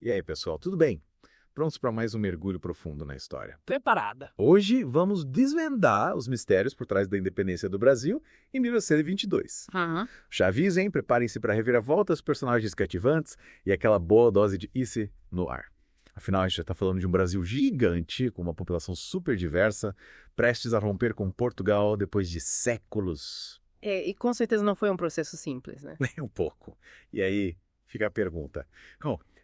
E aí, pessoal, tudo bem? Prontos para mais um mergulho profundo na história? Preparada. Hoje vamos desvendar os mistérios por trás da independência do Brasil em 1922. Uhum. Já avisem, preparem-se para reviravoltas, personagens cativantes e aquela boa dose de Ice no ar. Afinal, a gente já está falando de um Brasil gigante, com uma população super diversa, prestes a romper com Portugal depois de séculos. E com certeza não foi um processo simples, né? Nem um pouco. E aí fica a pergunta: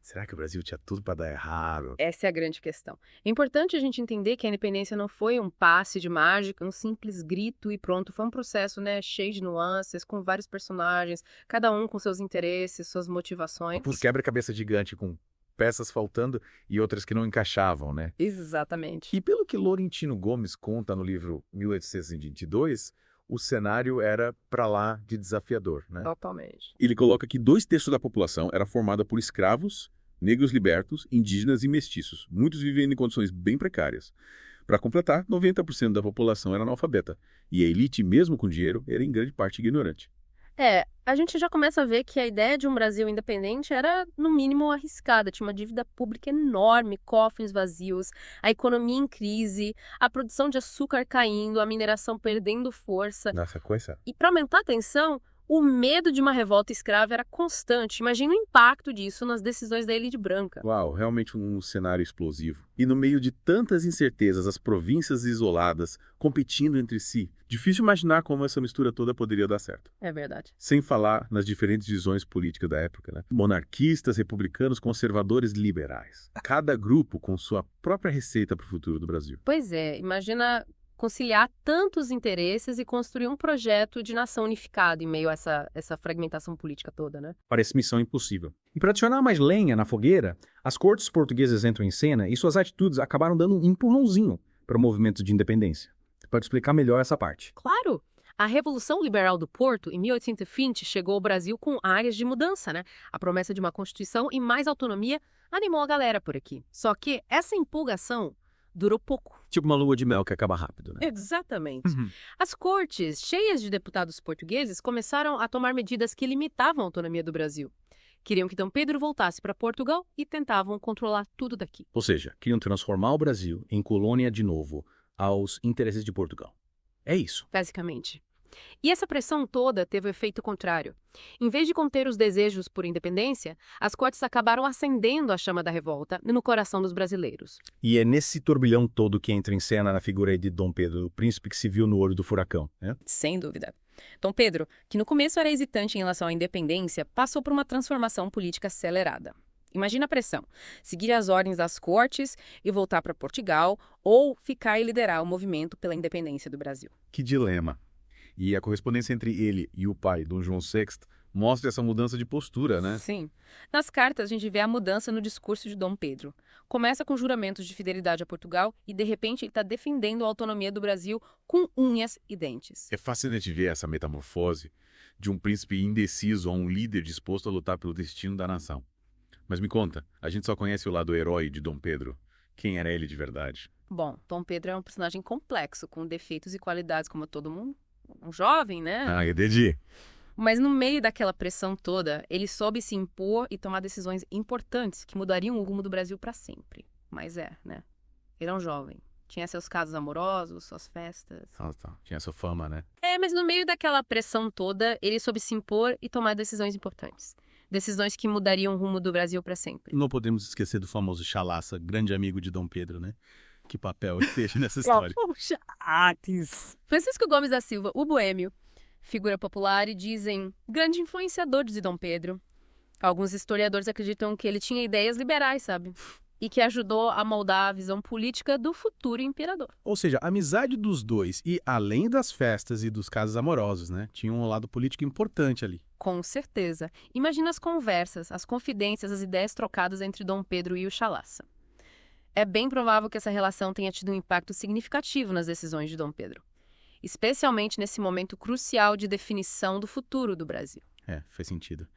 será que o Brasil tinha tudo para dar errado? Essa é a grande questão. É importante a gente entender que a independência não foi um passe de mágica, um simples grito e pronto. Foi um processo, né, cheio de nuances, com vários personagens, cada um com seus interesses, suas motivações. Um quebra-cabeça gigante com peças faltando e outras que não encaixavam, né? Exatamente. E pelo que Laurentino Gomes conta no livro 1822, o cenário era para lá de desafiador, né? Totalmente. Ele coloca que 2/3 da população era formada por escravos, negros libertos, indígenas e mestiços, muitos vivendo em condições bem precárias. Para completar, 90% da população era analfabeta, e a elite, mesmo com dinheiro, era em grande parte ignorante. A gente já começa a ver que a ideia de um Brasil independente era, no mínimo, arriscada. Tinha uma dívida pública enorme, cofres vazios, a economia em crise, a produção de açúcar caindo, a mineração perdendo força. Nossa, coisa. E para aumentar a tensão, o medo de uma revolta escrava era constante. Imagina o impacto disso nas decisões da elite branca. Uau, realmente um cenário explosivo. E no meio de tantas incertezas, as províncias isoladas, competindo entre si, difícil imaginar como essa mistura toda poderia dar certo. É verdade. Sem falar nas diferentes visões políticas da época, né? Monarquistas, republicanos, conservadores, liberais. Cada grupo com sua própria receita para o futuro do Brasil. Pois é, imagina conciliar tantos interesses e construir um projeto de nação unificada em meio a essa fragmentação política toda, né? Parece missão impossível. E para adicionar mais lenha na fogueira, as cortes portuguesas entram em cena e suas atitudes acabaram dando um empurrãozinho para o movimento de independência. Pode explicar melhor essa parte. Claro! A Revolução Liberal do Porto, em 1820, chegou ao Brasil com áreas de mudança, né? A promessa de uma Constituição e mais autonomia animou a galera por aqui. Só que essa empolgação durou pouco. Tipo uma lua de mel que acaba rápido, né? Exatamente. As cortes, cheias de deputados portugueses, começaram a tomar medidas que limitavam a autonomia do Brasil. Queriam que Dom Pedro voltasse para Portugal e tentavam controlar tudo daqui. Ou seja, queriam transformar o Brasil em colônia de novo aos interesses de Portugal. É isso. Basicamente. E essa pressão toda teve o efeito contrário. Em vez de conter os desejos por independência, as cortes acabaram acendendo a chama da revolta no coração dos brasileiros. E é nesse turbilhão todo que entra em cena na figura aí de Dom Pedro, o príncipe que se viu no olho do furacão, né? Sem dúvida. Dom Pedro, que no começo era hesitante em relação à independência, passou por uma transformação política acelerada. Imagina a pressão: seguir as ordens das cortes e voltar para Portugal, ou ficar e liderar o movimento pela independência do Brasil. Que dilema. E a correspondência entre ele e o pai, Dom João VI, mostra essa mudança de postura, né? Sim. Nas cartas, a gente vê a mudança no discurso de Dom Pedro. Começa com juramentos de fidelidade a Portugal e, de repente, ele está defendendo a autonomia do Brasil com unhas e dentes. É fascinante ver essa metamorfose de um príncipe indeciso a um líder disposto a lutar pelo destino da nação. Mas me conta, a gente só conhece o lado herói de Dom Pedro. Quem era ele de verdade? Bom, Dom Pedro é um personagem complexo, com defeitos e qualidades como todo mundo. Um jovem, né? Entendi. Mas no meio daquela pressão toda, ele soube se impor e tomar decisões importantes que mudariam o rumo do Brasil para sempre. Mas né? Ele é um jovem. Tinha seus casos amorosos, suas festas. Tinha sua fama, né? Mas no meio daquela pressão toda, ele soube se impor e tomar decisões importantes. Decisões que mudariam o rumo do Brasil para sempre. Não podemos esquecer do famoso Chalaça, grande amigo de Dom Pedro, né? Que papel ele teve nessa história. Francisco Gomes da Silva, o boêmio, figura popular e dizem grande influenciador de Dom Pedro. Alguns historiadores acreditam que ele tinha ideias liberais, sabe? E que ajudou a moldar a visão política do futuro imperador. Ou seja, a amizade dos dois e além das festas e dos casos amorosos, né? Tinha um lado político importante ali. Com certeza. Imagina as conversas, as confidências, as ideias trocadas entre Dom Pedro e o Chalaça. É bem provável que essa relação tenha tido um impacto significativo nas decisões de Dom Pedro, especialmente nesse momento crucial de definição do futuro do Brasil. Faz sentido.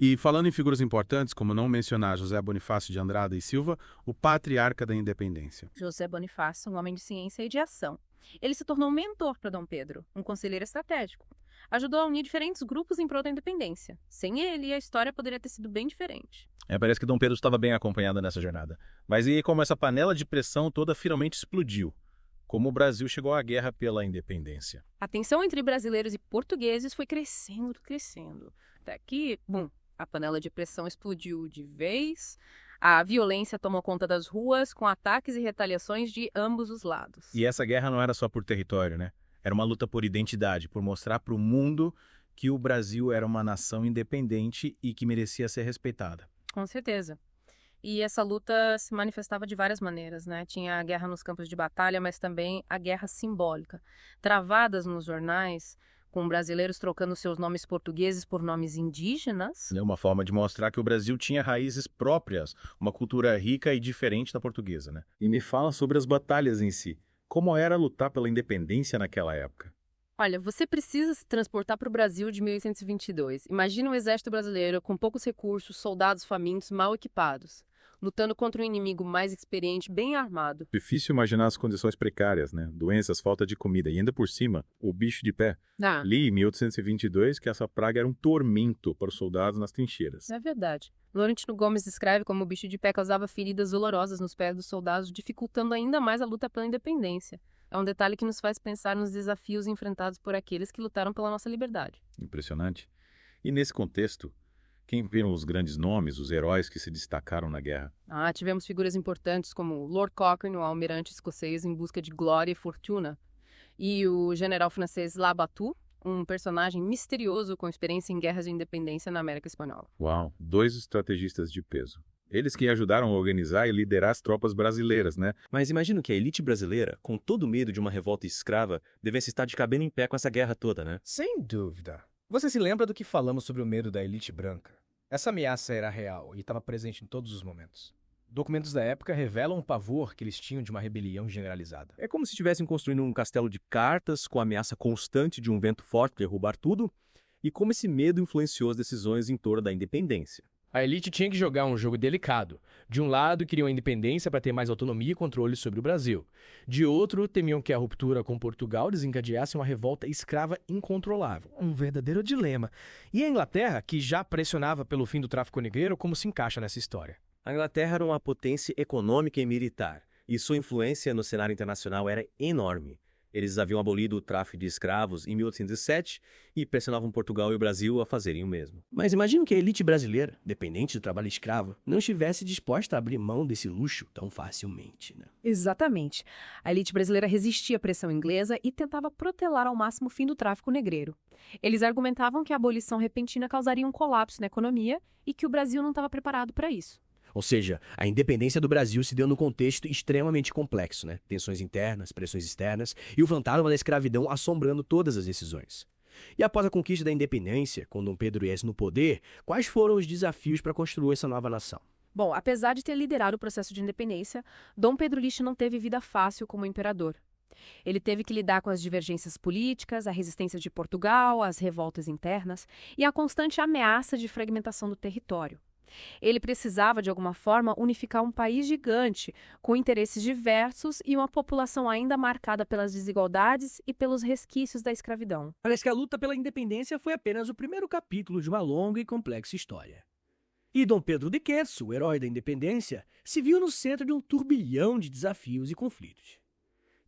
E falando em figuras importantes, como não mencionar José Bonifácio de Andrada e Silva, o patriarca da independência. José Bonifácio, um homem de ciência e de ação. Ele se tornou um mentor para Dom Pedro, um conselheiro estratégico. ajudou a unir diferentes grupos em prol da independência. Sem ele, a história poderia ter sido bem diferente. Parece que Dom Pedro estava bem acompanhado nessa jornada. Mas e como essa panela de pressão toda finalmente explodiu? Como o Brasil chegou à guerra pela independência? A tensão entre brasileiros e portugueses foi crescendo. Até que, a panela de pressão explodiu de vez. A violência tomou conta das ruas, com ataques e retaliações de ambos os lados. E essa guerra não era só por território, né? Era uma luta por identidade, por mostrar para o mundo que o Brasil era uma nação independente e que merecia ser respeitada. Com certeza. E essa luta se manifestava de várias maneiras, né? Tinha a guerra nos campos de batalha, mas também a guerra simbólica. Travadas nos jornais, com brasileiros trocando seus nomes portugueses por nomes indígenas. É uma forma de mostrar que o Brasil tinha raízes próprias, uma cultura rica e diferente da portuguesa, né? E me fala sobre as batalhas em si. Como era lutar pela independência naquela época? Olha, você precisa se transportar para o Brasil de 1822. Imagina um exército brasileiro com poucos recursos, soldados famintos, mal equipados, lutando contra um inimigo mais experiente, bem armado. Difícil imaginar as condições precárias, né? Doenças, falta de comida e ainda por cima, o bicho de pé. Li em 1822 que essa praga era um tormento para os soldados nas trincheiras. É verdade. Laurentino Gomes descreve como o bicho de pé causava feridas dolorosas nos pés dos soldados, dificultando ainda mais a luta pela independência. É um detalhe que nos faz pensar nos desafios enfrentados por aqueles que lutaram pela nossa liberdade. Impressionante. E nesse contexto, quem viram os grandes nomes, os heróis que se destacaram na guerra? Tivemos figuras importantes como Lord Cochrane, o almirante escocês em busca de glória e fortuna, e o general francês Labatut, um personagem misterioso com experiência em guerras de independência na América Espanhola. Uau, 2 estrategistas de peso. Eles que ajudaram a organizar e liderar as tropas brasileiras, né? Mas imagino que a elite brasileira, com todo o medo de uma revolta escrava, devesse estar de cabelo em pé com essa guerra toda, né? Sem dúvida. Você se lembra do que falamos sobre o medo da elite branca? Essa ameaça era real e estava presente em todos os momentos. Documentos da época revelam o pavor que eles tinham de uma rebelião generalizada. É como se estivessem construindo um castelo de cartas com a ameaça constante de um vento forte derrubar tudo, e como esse medo influenciou as decisões em torno da independência. A elite tinha que jogar um jogo delicado. De um lado, queriam a independência para ter mais autonomia e controle sobre o Brasil. De outro, temiam que a ruptura com Portugal desencadeasse uma revolta escrava incontrolável. Um verdadeiro dilema. E a Inglaterra, que já pressionava pelo fim do tráfico negreiro, como se encaixa nessa história? A Inglaterra era uma potência econômica e militar, e sua influência no cenário internacional era enorme. Eles haviam abolido o tráfico de escravos em 1807 e pressionavam Portugal e o Brasil a fazerem o mesmo. Mas imagino que a elite brasileira, dependente do trabalho escravo, não estivesse disposta a abrir mão desse luxo tão facilmente, né? Exatamente. A elite brasileira resistia à pressão inglesa e tentava protelar ao máximo o fim do tráfico negreiro. Eles argumentavam que a abolição repentina causaria um colapso na economia e que o Brasil não estava preparado para isso. Ou seja, a independência do Brasil se deu num contexto extremamente complexo, né? Tensões internas, pressões externas e o fantasma da escravidão assombrando todas as decisões. E após a conquista da independência, com Dom Pedro IX no poder, quais foram os desafios para construir essa nova nação? Bom, apesar de ter liderado o processo de independência, Dom Pedro Lix não teve vida fácil como imperador. Ele teve que lidar com as divergências políticas, a resistência de Portugal, as revoltas internas e a constante ameaça de fragmentação do território. Ele precisava, de alguma forma, unificar um país gigante, com interesses diversos e uma população ainda marcada pelas desigualdades e pelos resquícios da escravidão. Parece que a luta pela independência foi apenas o primeiro capítulo de uma longa e complexa história. E Dom Pedro de Quetzal, o herói da independência, se viu no centro de um turbilhão de desafios e conflitos.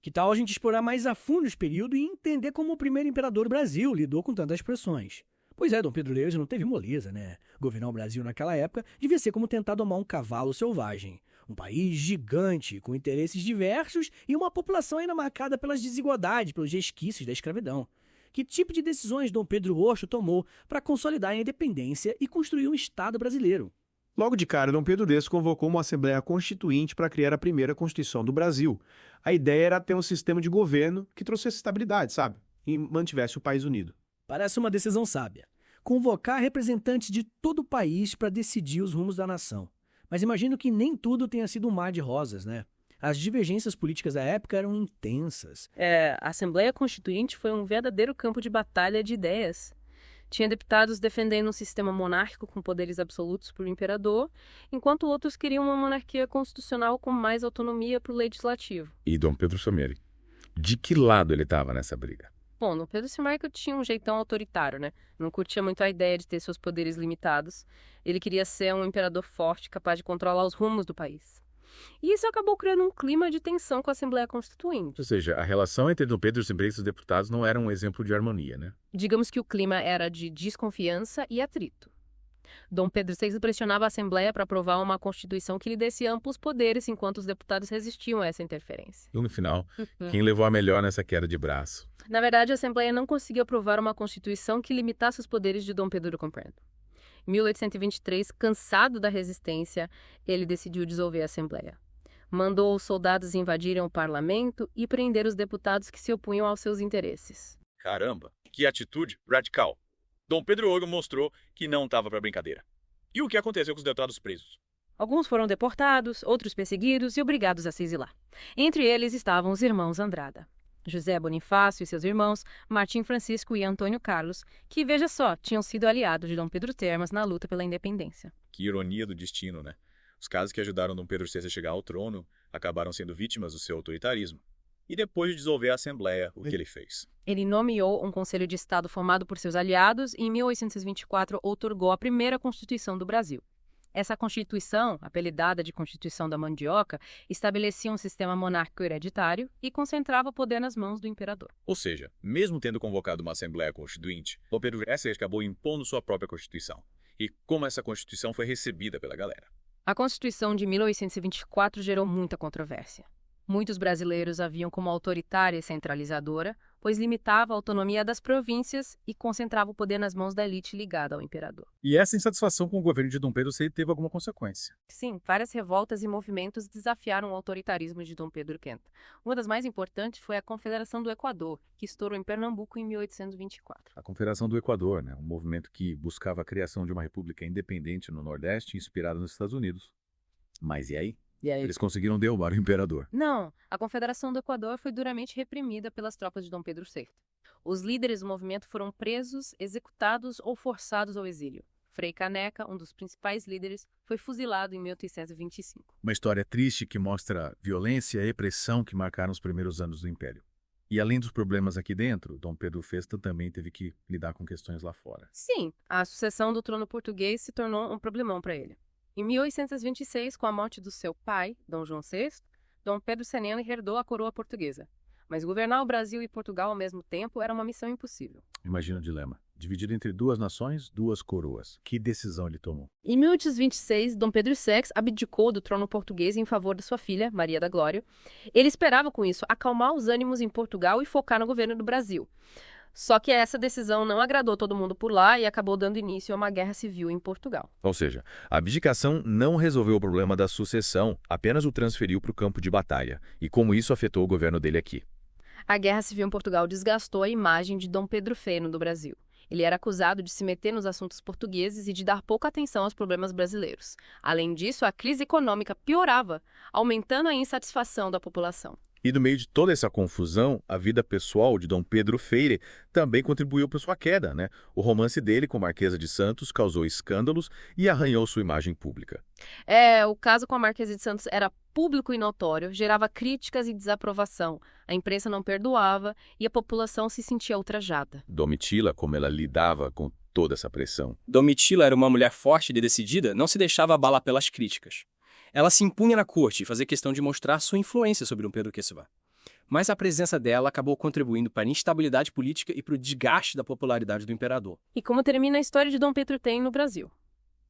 Que tal a gente explorar mais a fundo esse período e entender como o primeiro imperador do Brasil lidou com tantas pressões? Pois é, Dom Pedro IX não teve moleza, né? Governar o Brasil naquela época devia ser como tentar domar um cavalo selvagem. Um país gigante, com interesses diversos e uma população ainda marcada pelas desigualdades, pelos resquícios da escravidão. Que tipo de decisões Dom Pedro Roxo tomou para consolidar a independência e construir um Estado brasileiro? Logo de cara, Dom Pedro X convocou uma Assembleia Constituinte para criar a primeira Constituição do Brasil. A ideia era ter um sistema de governo que trouxesse estabilidade, sabe? E mantivesse o país unido. Parece uma decisão sábia. Convocar representantes de todo o país para decidir os rumos da nação. Mas imagino que nem tudo tenha sido um mar de rosas, né? As divergências políticas da época eram intensas. A Assembleia Constituinte foi um verdadeiro campo de batalha de ideias. Tinha deputados defendendo um sistema monárquico com poderes absolutos para o imperador, enquanto outros queriam uma monarquia constitucional com mais autonomia para o legislativo. E Dom Pedro Someri, de que lado ele estava nessa briga? Bom, Dom Pedro I tinha um jeitão autoritário, né? Não curtia muito a ideia de ter seus poderes limitados. Ele queria ser um imperador forte, capaz de controlar os rumos do país. E isso acabou criando um clima de tensão com a Assembleia Constituinte. Ou seja, a relação entre Dom Pedro e os deputados não era um exemplo de harmonia, né? Digamos que o clima era de desconfiança e atrito. Dom Pedro VI pressionava a Assembleia para aprovar uma Constituição que lhe desse amplos poderes, enquanto os deputados resistiam a essa interferência. E no final, quem levou a melhor nessa queda de braço? Na verdade, a Assembleia não conseguiu aprovar uma Constituição que limitasse os poderes de Dom Pedro I. Em 1823, cansado da resistência, ele decidiu dissolver a Assembleia. Mandou os soldados invadirem o parlamento e prender os deputados que se opunham aos seus interesses. Caramba, que atitude radical. Dom Pedro IX mostrou que não estava para brincadeira. E o que aconteceu com os deputados presos? Alguns foram deportados, outros perseguidos e obrigados a se exilar. Entre eles estavam os irmãos Andrada. José Bonifácio e seus irmãos, Martim Francisco e Antônio Carlos, que, veja só, tinham sido aliados de Dom Pedro Termas na luta pela independência. Que ironia do destino, né? Os casos que ajudaram Dom Pedro VI a chegar ao trono acabaram sendo vítimas do seu autoritarismo. E depois de dissolver a Assembleia, o que ele fez? Ele nomeou um Conselho de Estado formado por seus aliados e, em 1824, outorgou a primeira Constituição do Brasil. Essa Constituição, apelidada de Constituição da Mandioca, estabelecia um sistema monárquico hereditário e concentrava o poder nas mãos do imperador. Ou seja, mesmo tendo convocado uma Assembleia Constituinte, Dom Pedro VI acabou impondo sua própria Constituição. E como essa Constituição foi recebida pela galera? A Constituição de 1824 gerou muita controvérsia. Muitos brasileiros a viam como autoritária e centralizadora, pois limitava a autonomia das províncias e concentrava o poder nas mãos da elite ligada ao imperador. E essa insatisfação com o governo de Dom Pedro VI teve alguma consequência. Sim, várias revoltas e movimentos desafiaram o autoritarismo de Dom Pedro V. Uma das mais importantes foi a Confederação do Equador, que estourou em Pernambuco em 1824. A Confederação do Equador, né? Um movimento que buscava a criação de uma república independente no Nordeste, inspirada nos Estados Unidos. Mas e aí? Eles conseguiram derrubar o imperador. Não, a Confederação do Equador foi duramente reprimida pelas tropas de Dom Pedro VI. Os líderes do movimento foram presos, executados ou forçados ao exílio. Frei Caneca, um dos principais líderes, foi fuzilado em 1825. Uma história triste que mostra a violência e repressão que marcaram os primeiros anos do Império. E além dos problemas aqui dentro, Dom Pedro VI também teve que lidar com questões lá fora. Sim, a sucessão do trono português se tornou um problemão para ele. Em 1826, com a morte do seu pai, Dom João VI, Dom Pedro Seneno herdou a coroa portuguesa. Mas governar o Brasil e Portugal ao mesmo tempo era uma missão impossível. Imagina o dilema. Dividido entre duas nações, duas coroas. Que decisão ele tomou? Em 1826, Dom Pedro VI abdicou do trono português em favor da sua filha, Maria da Glória. Ele esperava, com isso, acalmar os ânimos em Portugal e focar no governo do Brasil. Só que essa decisão não agradou todo mundo por lá e acabou dando início a uma guerra civil em Portugal. Ou seja, a abdicação não resolveu o problema da sucessão, apenas o transferiu para o campo de batalha. E como isso afetou o governo dele aqui? A guerra civil em Portugal desgastou a imagem de Dom Pedro Feno do Brasil. Ele era acusado de se meter nos assuntos portugueses e de dar pouca atenção aos problemas brasileiros. Além disso, a crise econômica piorava, aumentando a insatisfação da população. E no meio de toda essa confusão, a vida pessoal de Dom Pedro Freire também contribuiu para sua queda, né? O romance dele com a Marquesa de Santos causou escândalos e arranhou sua imagem pública. O caso com a Marquesa de Santos era público e notório, gerava críticas e desaprovação. A imprensa não perdoava e a população se sentia ultrajada. Domitila, como ela lidava com toda essa pressão? Domitila era uma mulher forte e decidida, não se deixava abalar pelas críticas. Ela se impunha na corte e fazia questão de mostrar sua influência sobre Dom Pedro VI. Mas a presença dela acabou contribuindo para a instabilidade política e para o desgaste da popularidade do imperador. E como termina a história de Dom Pedro Ten no Brasil?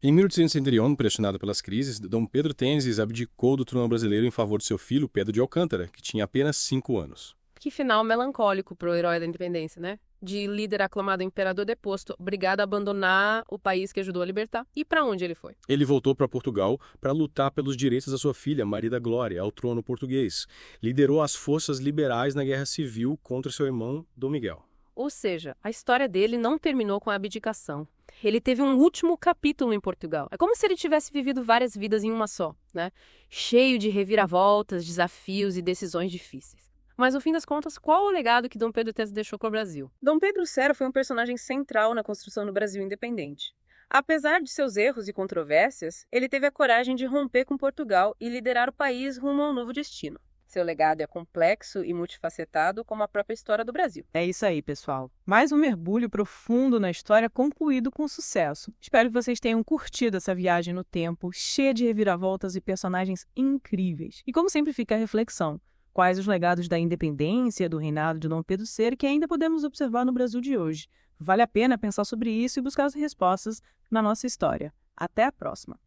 Em 1831, pressionado pelas crises, Dom Pedro Tenzes abdicou do trono brasileiro em favor de seu filho, Pedro de Alcântara, que tinha apenas 5 anos. Que final melancólico para o herói da independência, né? De líder aclamado imperador deposto, obrigado a abandonar o país que ajudou a libertar. E para onde ele foi? Ele voltou para Portugal para lutar pelos direitos da sua filha, Maria da Glória, ao trono português. Liderou as forças liberais na Guerra Civil contra seu irmão, Dom Miguel. Ou seja, a história dele não terminou com a abdicação. Ele teve um último capítulo em Portugal. É como se ele tivesse vivido várias vidas em uma só, né? Cheio de reviravoltas, desafios e decisões difíceis. Mas, no fim das contas, qual o legado que Dom Pedro III deixou para o Brasil? Dom Pedro Cero foi um personagem central na construção do Brasil independente. Apesar de seus erros e controvérsias, ele teve a coragem de romper com Portugal e liderar o país rumo a um novo destino. Seu legado é complexo e multifacetado, como a própria história do Brasil. É isso aí, pessoal. Mais um mergulho profundo na história concluído com sucesso. Espero que vocês tenham curtido essa viagem no tempo, cheia de reviravoltas e personagens incríveis. E como sempre fica a reflexão, quais os legados da independência, do reinado de Dom Pedro III que ainda podemos observar no Brasil de hoje? Vale a pena pensar sobre isso e buscar as respostas na nossa história. Até a próxima!